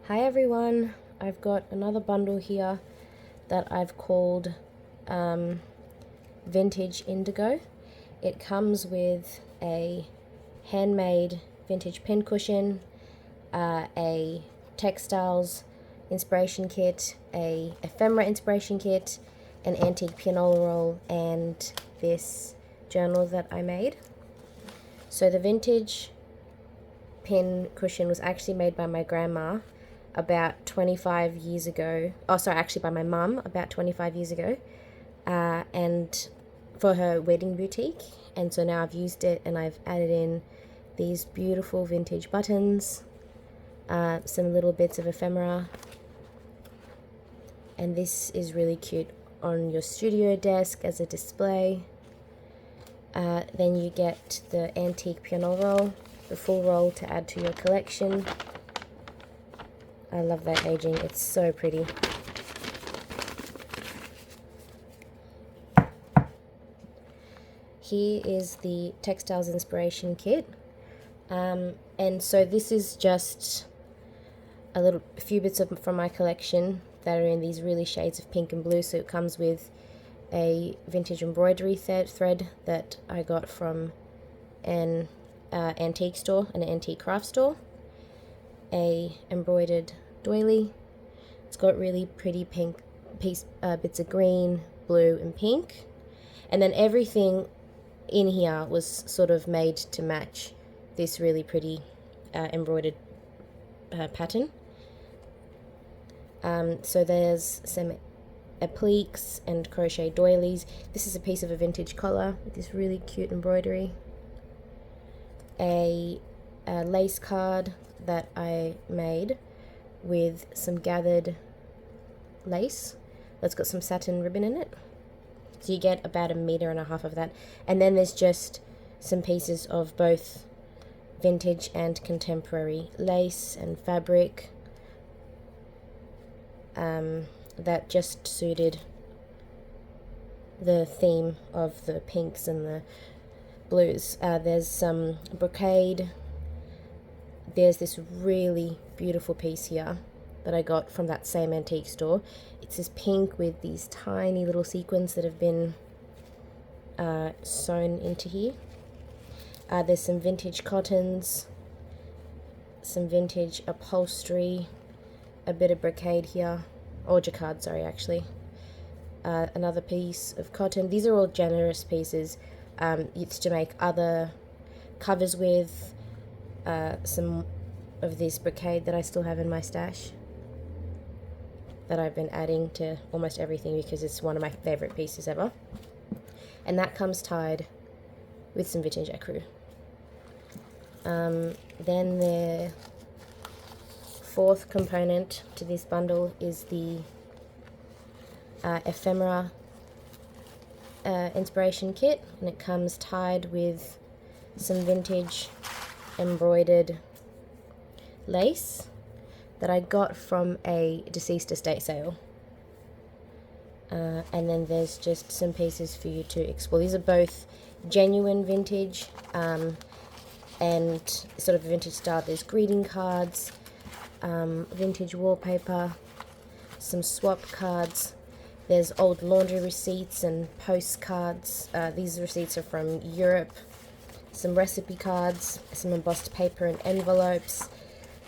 Hi everyone, I've got another bundle here that I've called Vintage Indigo. It comes with a handmade vintage pincushion, a Textiles inspiration kit, a Ephemera inspiration kit, an antique pianola roll, and this journal that I made. So the vintage pin cushion was actually made by my grandma about 25 years ago. Oh, sorry, actually by my mum about 25 years ago, and for her wedding boutique. And so now I've used it and I've added in these beautiful vintage buttons, some little bits of ephemera, and this is really cute on your studio desk as a display. Then you get the antique pianola roll, the full roll to add to your collection. I love that aging, it's so pretty. Here is the Textiles inspiration kit. And so this is just a few bits from my collection that are in these really shades of pink and blue. So it comes with a vintage embroidery thread that I got from an antique store, an antique craft store, a embroidered doily. It's got really pretty pink bits of green, blue and pink, and then everything in here was sort of made to match this really pretty embroidered pattern. So there's some appliques and crochet doilies. This is a piece of a vintage collar with this really cute embroidery. A lace card that I made with some gathered lace that's got some satin ribbon in it. So you get about 1.5 meters of that. And then there's just some pieces of both vintage and contemporary lace and fabric that just suited the theme of the pinks and the blues. There's some brocade. There's this really beautiful piece here that I got from that same antique store. It's this pink with these tiny little sequins that have been sewn into here. There's some vintage cottons, some vintage upholstery, a bit of brocade here, or jacquard, sorry, actually. Another piece of cotton. These are all generous pieces. It's to make other covers with. Some of this brocade that I still have in my stash that I've been adding to almost everything because it's one of my favorite pieces ever. And that comes tied with some vintage ecru. Then the fourth component to this bundle is the ephemera inspiration kit, and it comes tied with some vintage embroidered lace that I got from a deceased estate sale. And then there's just some pieces for you to explore. These are both genuine vintage and sort of vintage style. There's greeting cards, vintage wallpaper, some swap cards. There's old laundry receipts and postcards. These receipts are from Europe. Some recipe cards, some embossed paper and envelopes.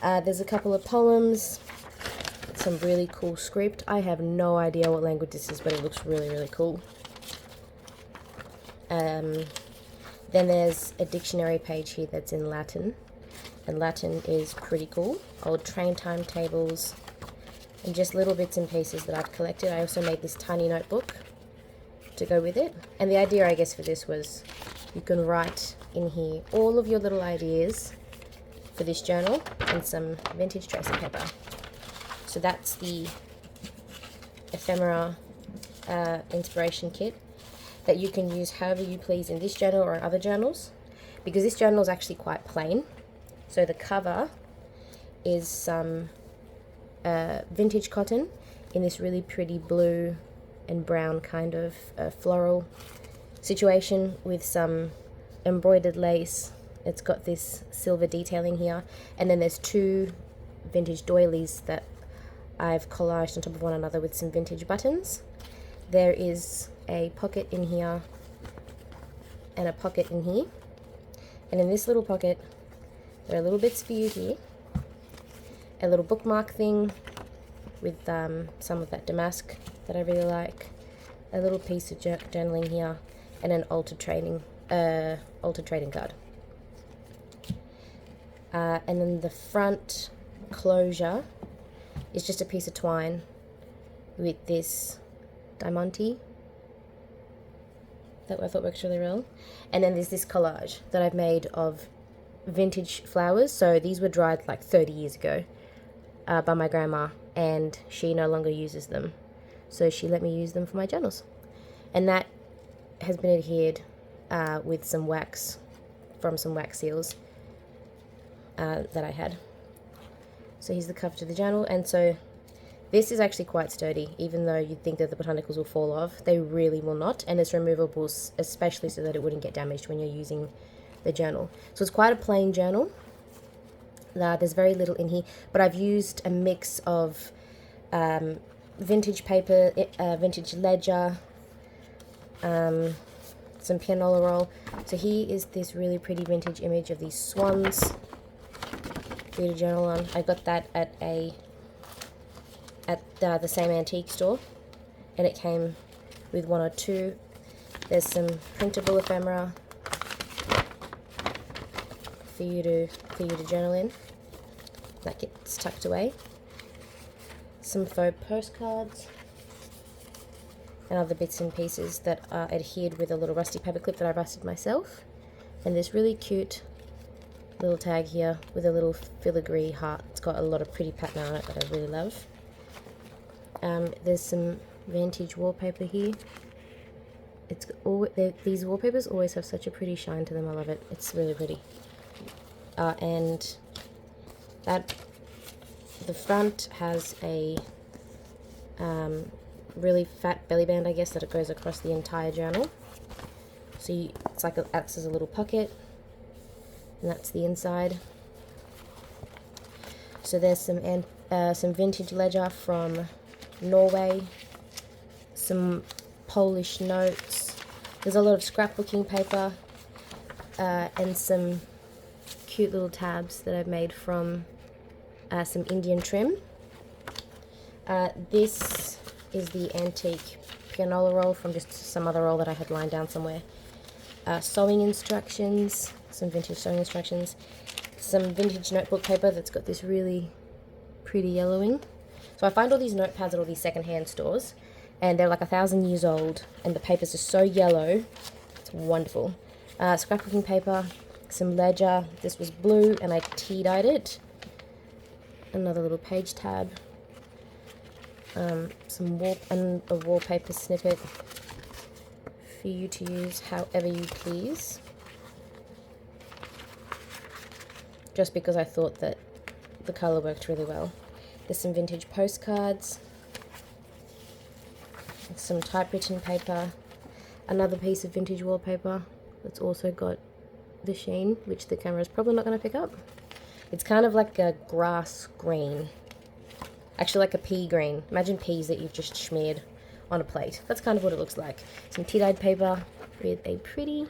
There's a couple of poems, some really cool script. I have no idea what language this is, but it looks really, really cool. Then there's a dictionary page here that's in Latin, and Latin is pretty cool. Old train timetables, and just little bits and pieces that I've collected. I also made this tiny notebook to go with it, and the idea, I guess, for this was you can write in here all of your little ideas for this journal and some vintage tracing paper. So that's the ephemera inspiration kit that you can use however you please in this journal or in other journals, because this journal is actually quite plain. So the cover is some vintage cotton in this really pretty blue and brown kind of floral situation with some embroidered lace. It's got this silver detailing here, and then there's two vintage doilies that I've collaged on top of one another with some vintage buttons. There is a pocket in here and a pocket in here, and in this little pocket there are little bits for you here, a little bookmark thing with some of that damask that I really like, a little piece of journaling here, and an altered trading card. And then the front closure is just a piece of twine with this diamante that I thought works really well. And then there's this collage that I've made of vintage flowers. So these were dried like 30 years ago by my grandma, and she no longer uses them. So she let me use them for my journals. And that has been adhered with some wax from some wax seals that I had. So here's the cover to the journal, and so this is actually quite sturdy, even though you'd think that the botanicals will fall off. They really will not, and it's removable, especially so that it wouldn't get damaged when you're using the journal. So it's quite a plain journal. There's very little in here, but I've used a mix of vintage paper, vintage ledger, some pianola roll. So here is this really pretty vintage image of these swans for you to journal on. I got that at the same antique store, and it came with one or two. There's some printable ephemera for you to journal in. That gets tucked away. Some faux postcards and other bits and pieces that are adhered with a little rusty paper clip that I rusted myself, and this really cute little tag here with a little filigree heart. It's got a lot of pretty pattern on it that I really love. There's some vintage wallpaper here. These wallpapers always have such a pretty shine to them. I love it. It's really pretty. And the front has a really fat belly band, I guess, that it goes across the entire journal. So it's like it acts as a little pocket, and that's the inside. So there's some vintage ledger from Norway, some Polish notes. There's a lot of scrapbooking paper, and some cute little tabs that I've made from some Indian trim. This is the antique pianola roll from just some other roll that I had lying down somewhere. Sewing instructions, some vintage sewing instructions, some vintage notebook paper that's got this really pretty yellowing. So I find all these notepads at all these secondhand stores, and they're like 1,000 years old, and the papers are so yellow. It's wonderful. Scrapbooking paper, some ledger. This was blue, and I tea-dyed it. Another little page tab. And a wallpaper snippet for you to use however you please. Just because I thought that the colour worked really well. There's some vintage postcards, some typewritten paper, another piece of vintage wallpaper that's also got the sheen, which the camera is probably not going to pick up. It's kind of like a grass green. Actually like a pea green. Imagine peas that you've just smeared on a plate. That's kind of what it looks like. Some tea-dyed paper with a pretty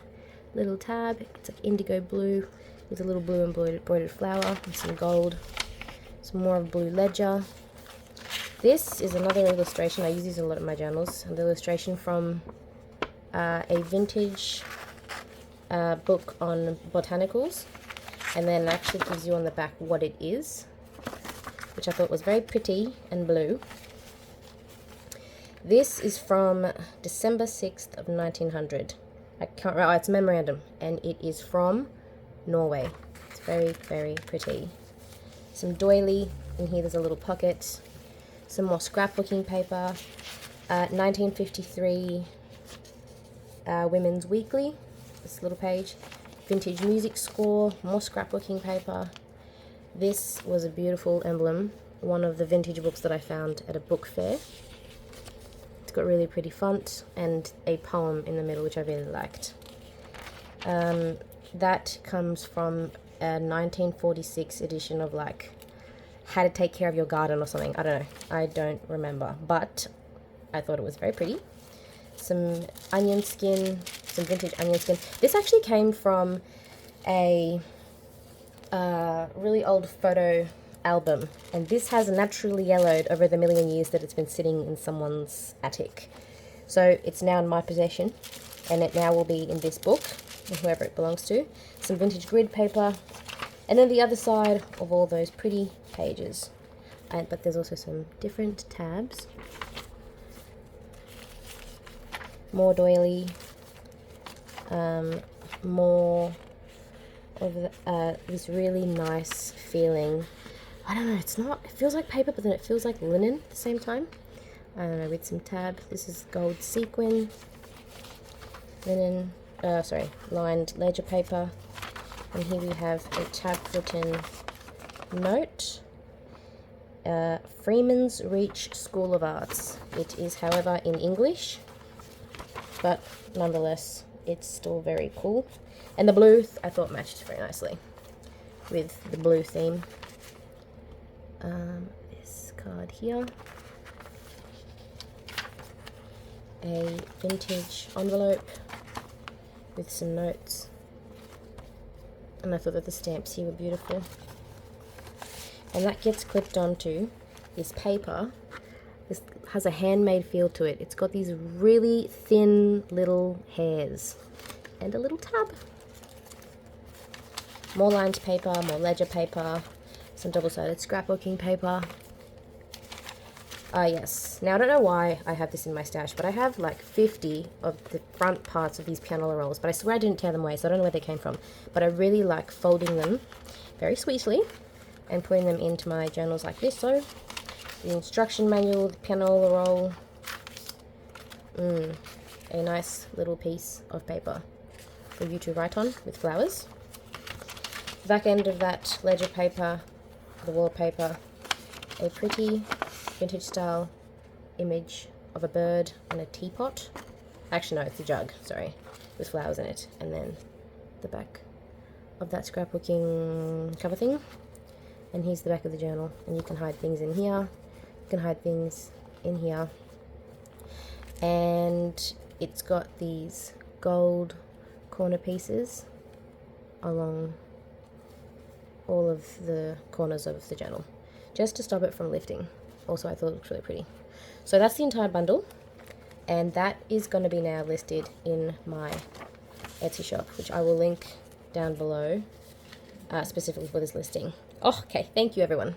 little tab. It's like indigo blue with a little blue embroidered flower and some gold. Some more of blue ledger. This is another illustration. I use these in a lot of my journals. An illustration from a vintage book on botanicals, and then it actually gives you on the back what it is, which I thought was very pretty and blue. This is from December 6th of 1900. I can't remember. It's a memorandum, and it is from Norway. It's very, very pretty. Some doily. In here there's a little pocket. Some more scrapbooking paper. 1953 Women's Weekly. This little page. Vintage music score. More scrapbooking paper. This was a beautiful emblem. One of the vintage books that I found at a book fair. It's got really pretty font and a poem in the middle, which I really liked. That comes from a 1946 edition of like how to take care of your garden or something. I don't know. I don't remember. But I thought it was very pretty. Some onion skin, some vintage onion skin. This actually came from a really old photo album, and this has naturally yellowed over the million years that it's been sitting in someone's attic. So it's now in my possession, and it now will be in this book, whoever it belongs to. Some vintage grid paper, and then the other side of all those pretty pages. But there's also some different tabs. More doily, more of this really nice feeling. I don't know, it feels like paper, but then it feels like linen at the same time. I don't know, with some tab. This is gold sequin, linen, lined ledger paper. And here we have a tab-written note. Freeman's Reach School of Arts. It is, however, in English, but nonetheless, it's still very cool. And the blue, I thought, matched very nicely with the blue theme. This card here. A vintage envelope with some notes. And I thought that the stamps here were beautiful. And that gets clipped onto this paper. This has a handmade feel to it. It's got these really thin little hairs and a little tab. More lined paper, more ledger paper, some double-sided scrapbooking paper. Yes. Now, I don't know why I have this in my stash, but I have like 50 of the front parts of these pianola rolls, but I swear I didn't tear them away, so I don't know where they came from. But I really like folding them very sweetly and putting them into my journals like this. So, the instruction manual, the pianola roll, a nice little piece of paper for you to write on with flowers. The back end of that ledger paper, the wallpaper, a pretty vintage style image of a bird and a teapot. Actually, no, it's a jug, sorry, with flowers in it. And then the back of that scrapbooking cover thing. And here's the back of the journal. And you can hide things in here. You can hide things in here. And it's got these gold corner pieces along all of the corners of the journal, just to stop it from lifting. Also, I thought it looked really pretty. So that's the entire bundle, and that is going to be now listed in my Etsy shop, which I will link down below specifically for this listing. Oh, okay, thank you everyone.